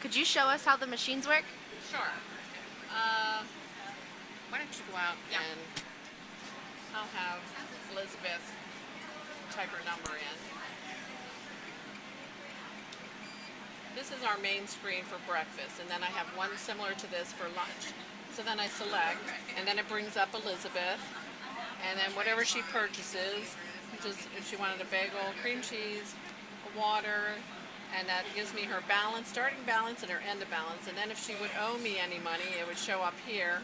Could you show us how the machines work? Sure. Why don't you go out and I'll have Elizabeth type her number in. This is our main screen for breakfast, and then I have one similar to this for lunch. So then I select, and then it brings up Elizabeth, and then whatever she purchases, just if she wanted a bagel, cream cheese, a water, and that gives me her balance, starting balance and her end of balance. And then if she would owe me any money, it would show up here.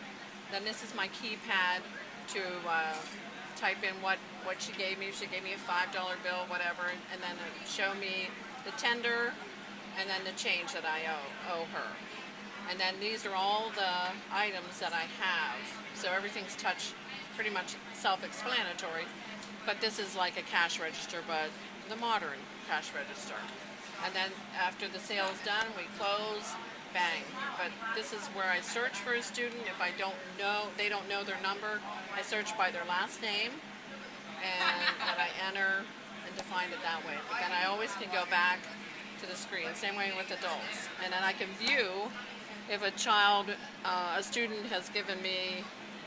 Then this is my keypad to type in what she gave me. If she gave me a $5 bill, whatever, and then it would show me the tender and then the change that I owe her. And then these are all the items that I have. So everything's pretty much self-explanatory. But this is like a cash register, but the modern cash register. And then after the sale's done, we close, bang. But this is where I search for a student. If I don't know, they don't know their number, I search by their last name, and then I enter and define it that way. But then I always can go back to the screen, same way with adults. And then I can view if a student has given me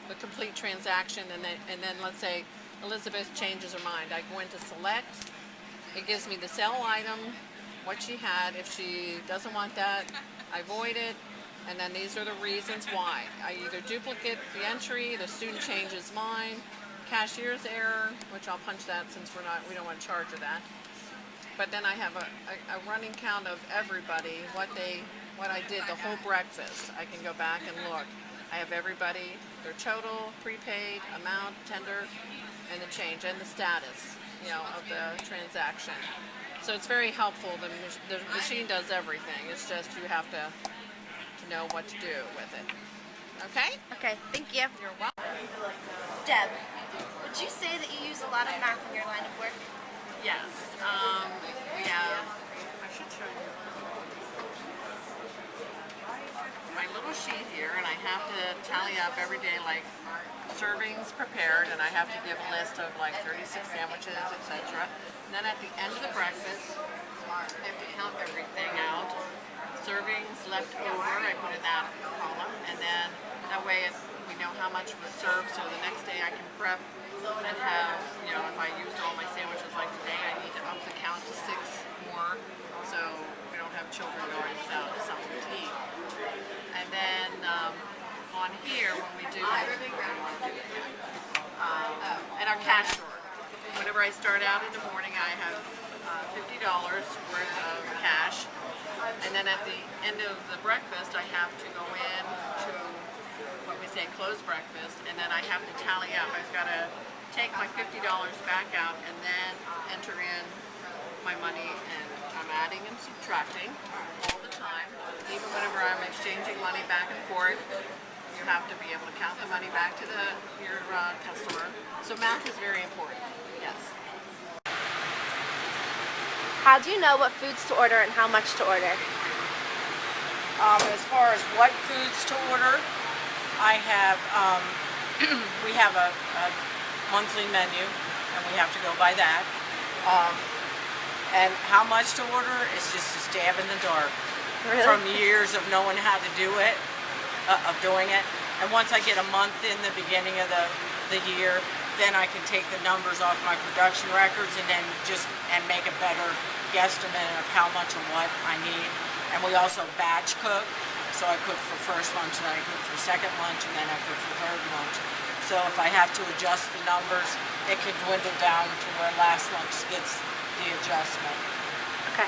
the complete transaction, and then let's say Elizabeth changes her mind. I go into select, it gives me the sale item, what she had. If she doesn't want that, I void it, and then these are the reasons why. I either duplicate the entry, the student changes mind, cashier's error, which I'll punch that since we don't want to charge her that. But then I have a running count of everybody, what I did the whole breakfast. I can go back and look. I have everybody, their total, prepaid, amount, tender, and the change, and the status, of the transaction. So it's very helpful. The machine does everything. It's just you have to know what to do with it. Okay? Okay, thank you. You're welcome. Deb, would you say that you use a lot of math in your line of work? Yes. We have, I should show you my little sheet here, and I have to tally up every day, like servings prepared, and I have to give a list of like 36 sandwiches, etc. And then at the end of the breakfast, I have to count everything out. Servings left over, I put in that column, and then that way we know how much was served, so the next day I can prep and have, if I used all my sandwiches like today, I need to up the count to 6 more, so we don't have children going without something to eat. And then on here, when we do, in our cash drawer, whenever I start out in the morning, I have $50 worth of cash, and then at the end of the breakfast, I have to go in to what we say close breakfast, and then I have to tally up. I've got to take my $50 back out and then enter in my money, and I'm adding and subtracting all the time. Even whenever I'm exchanging money back and forth, you have to be able to count the money back to your customer. So math is very important, yes. How do you know what foods to order and how much to order? As far as what foods to order, I have, we have a monthly menu, and we have to go by that. And how much to order is just a stab in the dark. Really? From years of knowing how to do it, of doing it. And once I get a month in the beginning of the year, then I can take the numbers off my production records and then and make a better guesstimate of how much and what I need. And we also batch cook. So I cook for first lunch, and then I cook for second lunch, and then I cook for third lunch. So if I have to adjust the numbers, it can dwindle down to where last lunch gets the adjustment. Okay.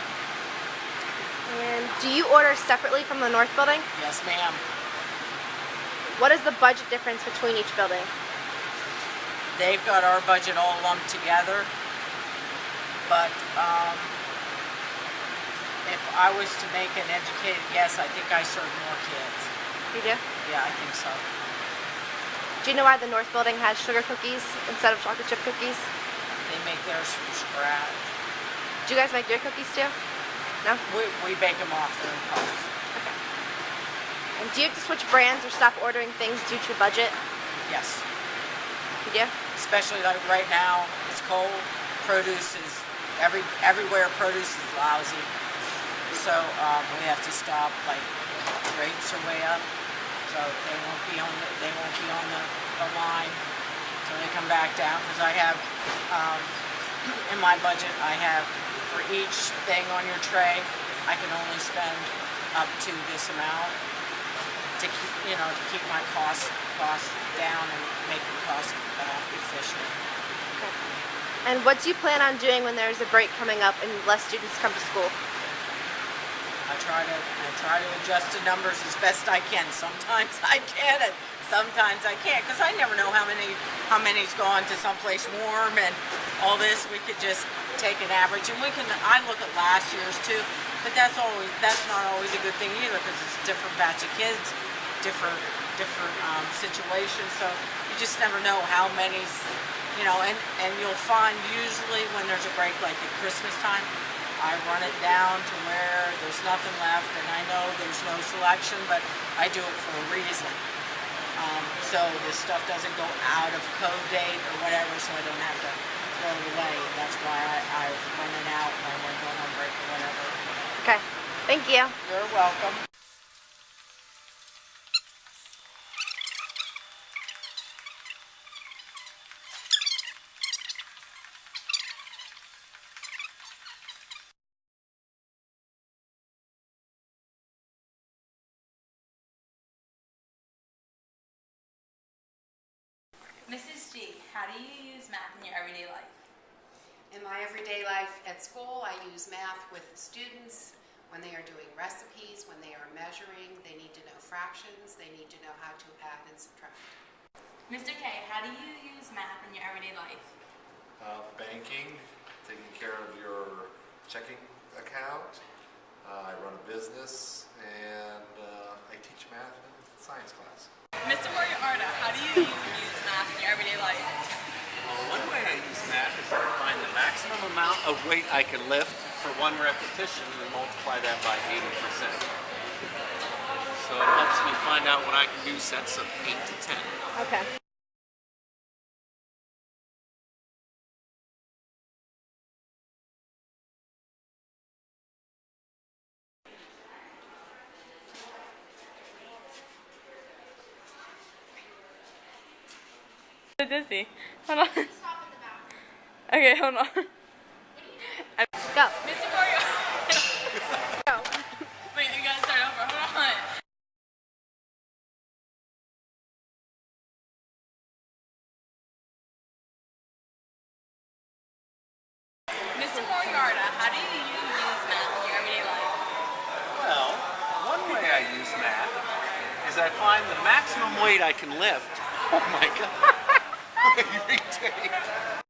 And do you order separately from the North Building? Yes, ma'am. What is the budget difference between each building? They've got our budget all lumped together, but if I was to make an educated guess, I think I serve more kids. You do? Yeah, I think so. Do you know why the North Building has sugar cookies instead of chocolate chip cookies? They make theirs from scratch. Do you guys make your cookies too? No? We bake them off their pots. Okay. And do you have to switch brands or stop ordering things due to budget? Yes. You do? Especially like right now, it's cold. Produce is everywhere. Produce is lousy. So we have to stop, like rates are way up, so they won't be on the line. So they come back down because I have in my budget I have for each thing on your tray I can only spend up to this amount to keep my costs down and make the cost efficient. And what do you plan on doing when there's a break coming up and less students come to school? I try to adjust the numbers as best I can. Sometimes I can, and sometimes I can't, because I never know how many's gone to someplace warm and all this. We could just take an average, and I look at last year's too, but that's not always a good thing either, because it's a different batch of kids, different situations. So you just never know how many's, and you'll find usually when there's a break like at Christmas time, I run it down to where there's nothing left, and I know there's no selection, but I do it for a reason. So this stuff doesn't go out of code date or whatever, so I don't have to throw it away. That's why I run it out when we're going on break or whatever. Okay, thank you. You're welcome. Mrs. G, how do you use math in your everyday life? In my everyday life at school, I use math with students when they are doing recipes, when they are measuring, they need to know fractions, they need to know how to add and subtract. Mr. K, how do you use math in your everyday life? Banking, taking care of your checking account. I run a business, and I teach math in science class. Mr. Moriarty, how do you use math in your everyday life? One way I use math is to find the maximum amount of weight I can lift for one repetition and multiply that by 80%. So it helps me find out what I can do sets of 8 to 10. Okay. Dizzy. Hold on. Okay, hold on. Go. Mr. Moriarty. Go. Wait, you gotta start over. Hold on. Mr. Moriarty, how do you use math in your everyday life? Well, one way I use math is I find the maximum weight I can lift. Oh my god. You retake.